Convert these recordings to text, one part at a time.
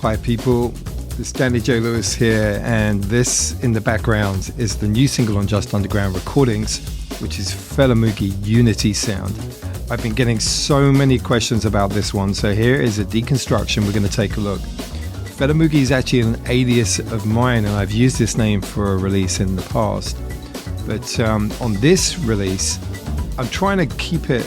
Hi people, it's Danny J. Lewis here, and this in the background is the new single on Just Underground Recordings, which is Fela Mugi Unity Sound. I've been getting so many questions about this one, so here is a deconstruction. We're going to take a look. Fela Mugi is actually an alias of mine, and I've used this name for a release in the past. But on this release, I'm trying to keep it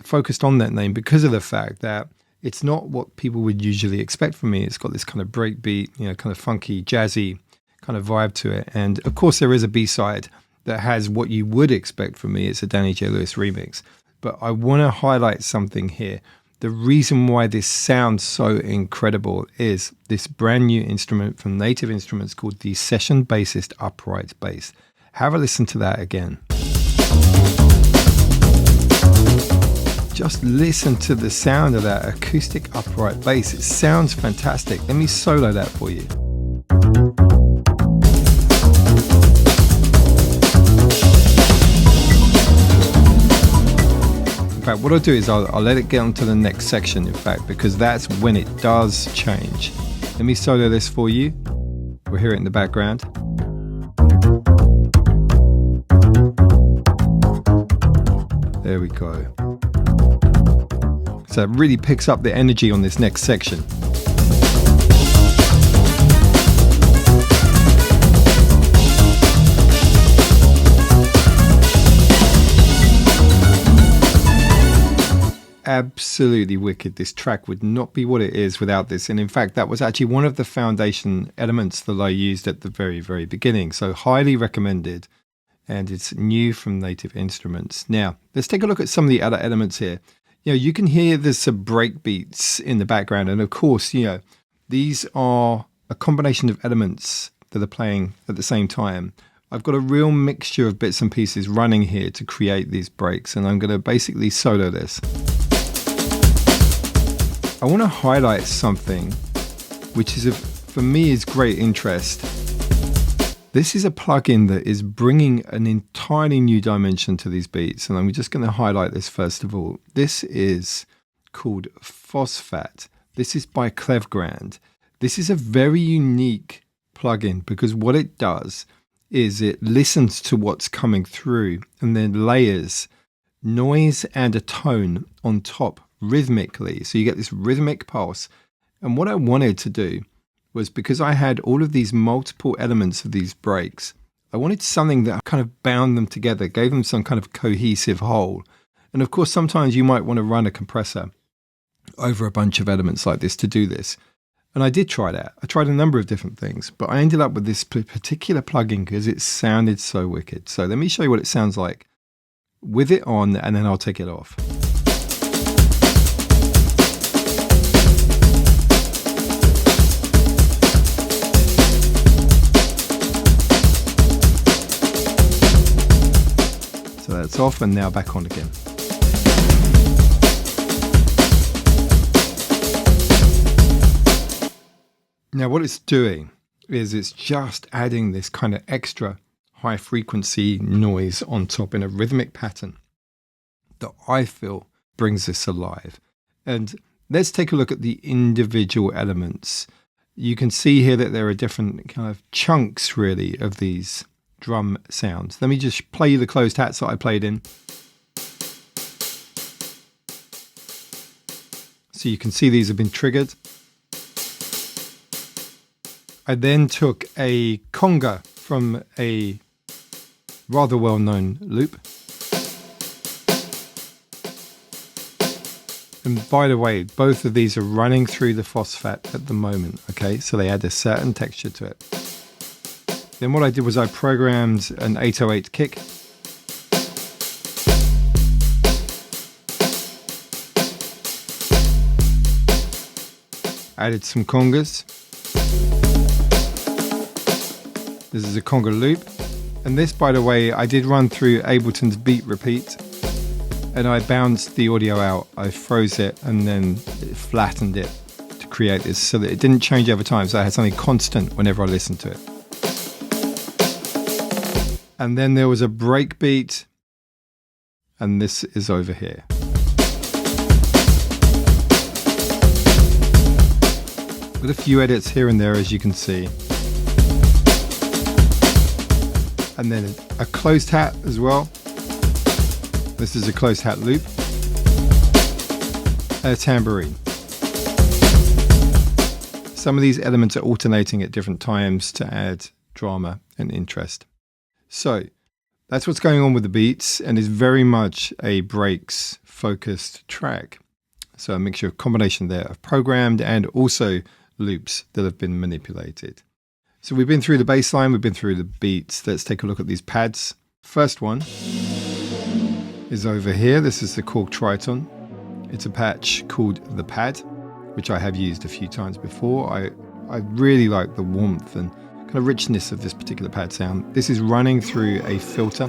focused on that name because of the fact that it's not what people would usually expect from me. It's got this kind of breakbeat, kind of funky, jazzy kind of vibe to it. And of course, there is a B-side that has what you would expect from me. It's a Danny J. Lewis remix. But I want to highlight something here. The reason why this sounds so incredible is this brand new instrument from Native Instruments called the Session Bassist Upright Bass. Have a listen to that again. Just listen to the sound of that acoustic upright bass. It sounds fantastic. Let me solo that for you. In fact, what I'll do is I'll let it get on to the next section, in fact, because that's when it does change. Let me solo this for you. We'll hear it in the background. There we go. So it really picks up the energy on this next section. Absolutely wicked. This track would not be what it is without this. And in fact, that was actually one of the foundation elements that I used at the very, very beginning. So highly recommended. And it's new from Native Instruments. Now, let's take a look at some of the other elements here. You can hear there's some breakbeats in the background. And of course, these are a combination of elements that are playing at the same time. I've got a real mixture of bits and pieces running here to create these breaks. And I'm going to basically solo this. I want to highlight something which is, for me, is great interest. This is a plugin that is bringing an entirely new dimension to these beats, and I'm just going to highlight this first of all. This is called Phosphat. This is by Clevgrand. This is a very unique plugin because what it does is it listens to what's coming through and then layers noise and a tone on top rhythmically. So you get this rhythmic pulse. And what I wanted to do was, because I had all of these multiple elements of these breaks, I wanted something that kind of bound them together, gave them some kind of cohesive whole. And of course, sometimes you might want to run a compressor over a bunch of elements like this to do this. And I did try that. I tried a number of different things, but I ended up with this particular plugin because it sounded so wicked. So let me show you what it sounds like with it on, and then I'll take it off. So that's off and now back on again. Now what it's doing is it's just adding this kind of extra high frequency noise on top in a rhythmic pattern that I feel brings this alive. And let's take a look at the individual elements. You can see here that there are different kind of chunks really of these drum sounds. Let me just play you the closed hats that I played in. So you can see these have been triggered. I then took a conga from a rather well-known loop. And by the way, both of these are running through the Phosphat at the moment, okay? So they add a certain texture to it. Then what I did was I programmed an 808 kick. Added some congas. This is a conga loop. And this, by the way, I did run through Ableton's beat repeat. And I bounced the audio out. I froze it and then flattened it to create this so that it didn't change over time. So I had something constant whenever I listened to it. And then there was a breakbeat, and this is over here. with a few edits here and there, as you can see. And then a closed hat as well. This is a closed hat loop. A tambourine. Some of these elements are alternating at different times to add drama and interest. So that's what's going on with the beats, and is very much a breaks focused track. So a mixture of combination there of programmed and also loops that have been manipulated. So we've been through the bass line, we've been through the beats. Let's take a look at these pads. First one is over here. This is the Korg Triton. It's a patch called the Pad, which I have used a few times before. I really like the warmth and kind of richness of this particular pad sound. This is running through a filter.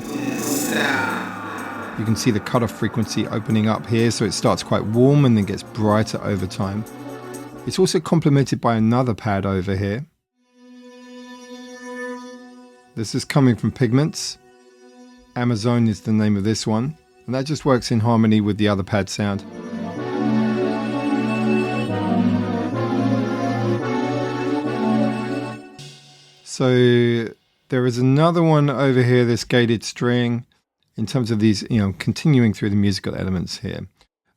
You can see the cutoff frequency opening up here, so it starts quite warm and then gets brighter over time. It's also complemented by another pad over here. This is coming from Pigments. Amazon is the name of this one, and that just works in harmony with the other pad sound. So there is another one over here, this gated string, in terms of these, continuing through the musical elements here.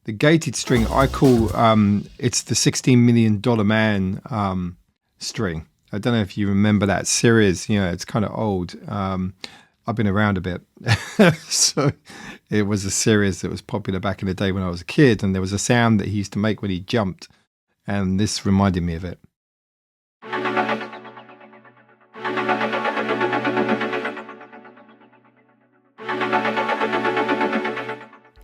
The gated string, I call, it's the $16 Million Man string. I don't know if you remember that series, it's kind of old. I've been around a bit. So it was a series that was popular back in the day when I was a kid, and there was a sound that he used to make when he jumped, and this reminded me of it.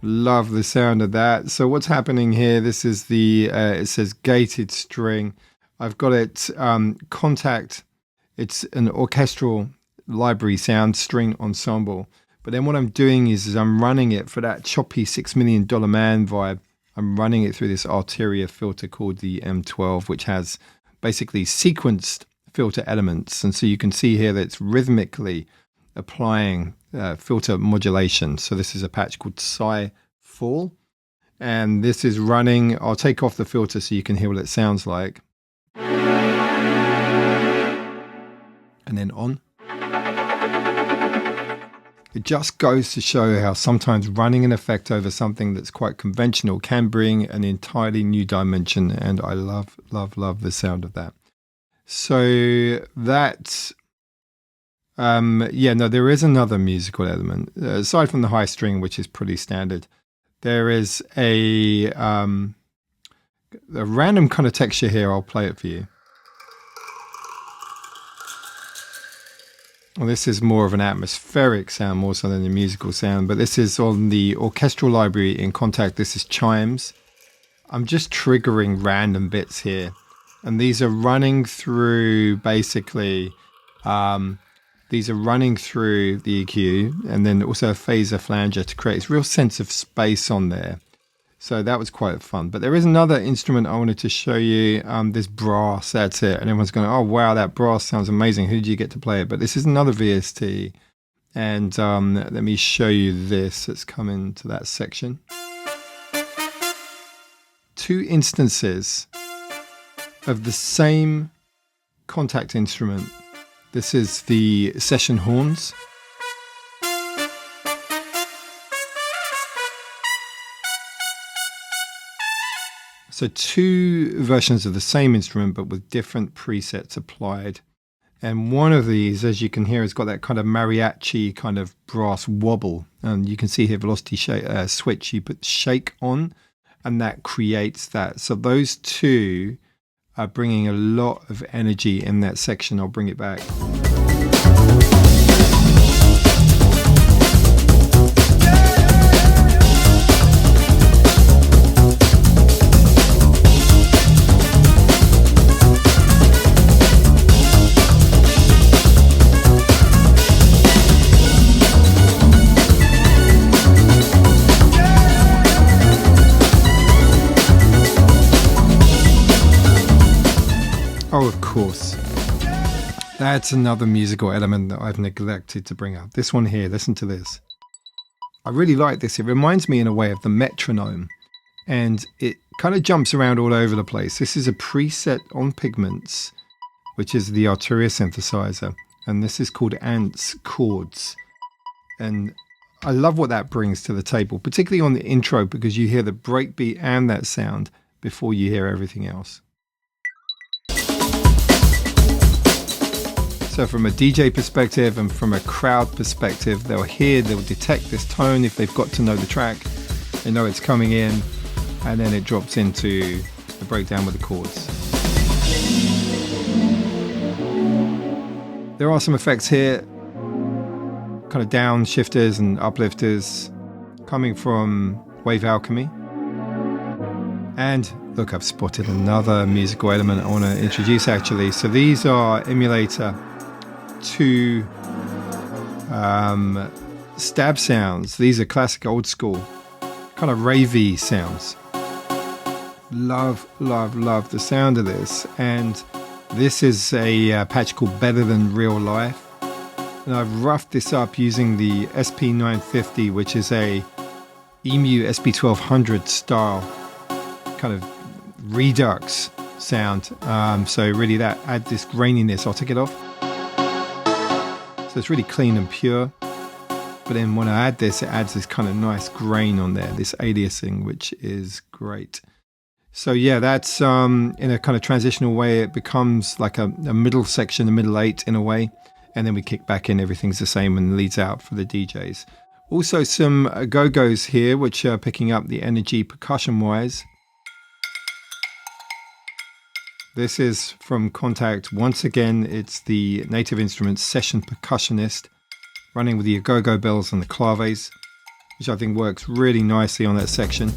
Love the sound of that. So what's happening here? This is the, it says gated string. I've got it Contact. It's an orchestral library sound string ensemble. But then what I'm doing is I'm running it for that choppy $6 Million Man vibe. I'm running it through this Arteria filter called the M12, which has basically sequenced filter elements. And so you can see here that it's rhythmically applying filter modulation. So this is a patch called Psy Fall, and this is running. I'll take off the filter so you can hear what it sounds like, and then on. It just goes to show how sometimes running an effect over something that's quite conventional can bring an entirely new dimension, and I love the sound of that. So that's there is another musical element aside from the high string, which is pretty standard. There is a random kind of texture here. I'll play it for you. Well, this is more of an atmospheric sound more so than a musical sound, but this is on the orchestral library in Contact. This is Chimes. I'm just triggering random bits here, and these are running through basically. These are running through the EQ, and then also a phaser flanger to create this real sense of space on there. So that was quite fun. But there is another instrument I wanted to show you, this brass. That's it. And everyone's going, oh, wow, that brass sounds amazing. Who did you get to play it? But this is another VST. And let me show you this. Let's come into that section. Two instances of the same Contact instrument. This is the session horns. So two versions of the same instrument, but with different presets applied. And one of these, as you can hear, has got that kind of mariachi kind of brass wobble. And you can see here, velocity switch, you put shake on, and that creates that. So those two are bringing a lot of energy in that section. I'll bring it back. Oh, of course. That's another musical element that I've neglected to bring up. This one here, listen to this. I really like this. It reminds me in a way of the metronome, and it kind of jumps around all over the place. This is a preset on Pigments, which is the Arturia synthesizer. And this is called Ants Chords. And I love what that brings to the table, particularly on the intro, because you hear the breakbeat and that sound before you hear everything else. So from a DJ perspective and from a crowd perspective, they'll detect this tone if they've got to know the track. They know it's coming in, and then it drops into the breakdown with the chords. There are some effects here, kind of downshifters and uplifters coming from Wave Alchemy. And look, I've spotted another musical element I want to introduce actually. So these are emulator 2 stab sounds. These are classic old school, kind of ravey sounds. Love, love, love the sound of this. And this is a patch called Better Than Real Life. And I've roughed this up using the SP950, which is a EMU SP1200 style kind of redux sound. So really that add this graininess. I'll take it off. So it's really clean and pure. But then when I add this, it adds this kind of nice grain on there, this aliasing, which is great. So yeah, that's in a kind of transitional way, it becomes like a middle section, a middle 8 in a way. And then we kick back in, everything's the same and leads out for the DJs. Also some go-go's here, which are picking up the energy percussion-wise. This is from Contact. Once again, it's the Native Instruments session percussionist running with the go-go bells and the claves, which I think works really nicely on that section.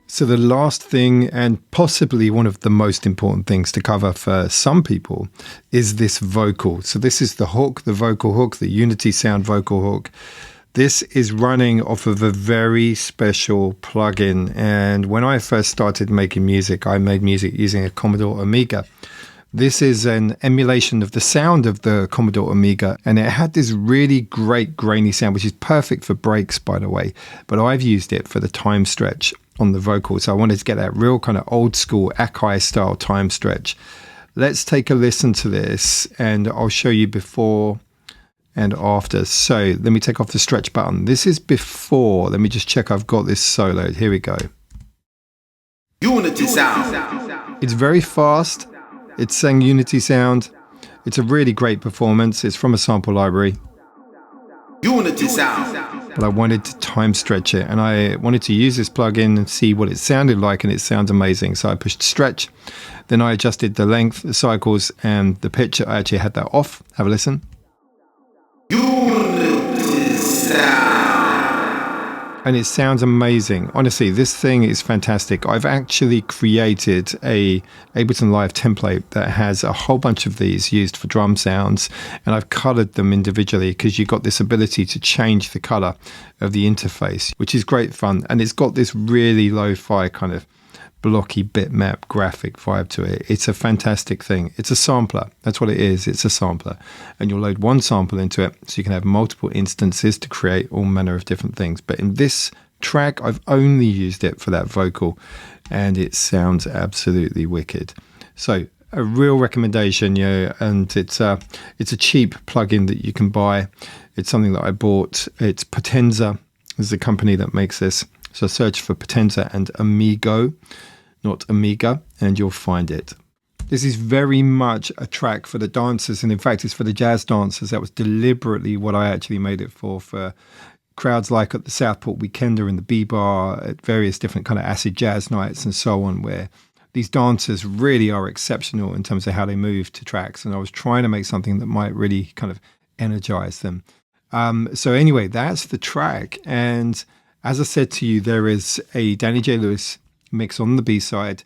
So the last thing, and possibly one of the most important things to cover for some people, is this vocal. So this is the hook, the vocal hook, the Unity Sound vocal hook. This is running off of a very special plugin. And when I first started making music, I made music using a Commodore Amiga. This is an emulation of the sound of the Commodore Amiga, and it had this really great grainy sound, which is perfect for breaks, by the way. But I've used it for the time stretch on the vocals. So I wanted to get that real kind of old school Akai style time stretch. Let's take a listen to this, and I'll show you before and after. So let me take off the stretch button. This is before. Let me just check I've got this soloed. Here we go. Unity sound. It's very fast. It's saying Unity sound. It's a really great performance. It's from a sample library. Unity sound. But I wanted to time stretch it, and I wanted to use this plugin and see what it sounded like, and it sounds amazing. So I pushed stretch, then I adjusted the length, the cycles, and the pitch. I actually had that off. Have a listen. Unity sound. And it sounds amazing. Honestly, this thing is fantastic. I've actually created a Ableton Live template that has a whole bunch of these used for drum sounds, and I've colored them individually because you've got this ability to change the color of the interface, which is great fun. And it's got this really lo-fi kind of blocky bitmap graphic vibe to it. It's a fantastic thing. It's a sampler. That's what it is. It's a sampler. And you'll load one sample into it so you can have multiple instances to create all manner of different things. But in this track, I've only used it for that vocal, and it sounds absolutely wicked. So a real recommendation, and it's a cheap plugin that you can buy. It's something that I bought. It's Potenza is the company that makes this. So search for Potenza and Amigo, not Amiga, and you'll find it. This is very much a track for the dancers, and in fact it's for the jazz dancers. That was deliberately what I actually made it for crowds like at the Southport Weekender and the B-Bar, at various different kind of acid jazz nights and so on, where these dancers really are exceptional in terms of how they move to tracks. And I was trying to make something that might really kind of energize them. So anyway, that's the track. And as I said to you, there is a Danny J. Lewis mix on the B-side.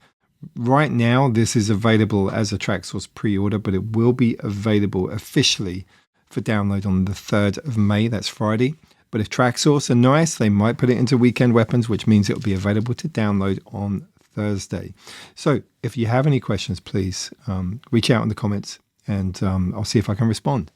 Right now, this is available as a Traxsource pre-order, but it will be available officially for download on the 3rd of May. That's Friday. But if Traxsource are nice, they might put it into Weekend Weapons, which means it'll be available to download on Thursday. So if you have any questions, please reach out in the comments, and I'll see if I can respond.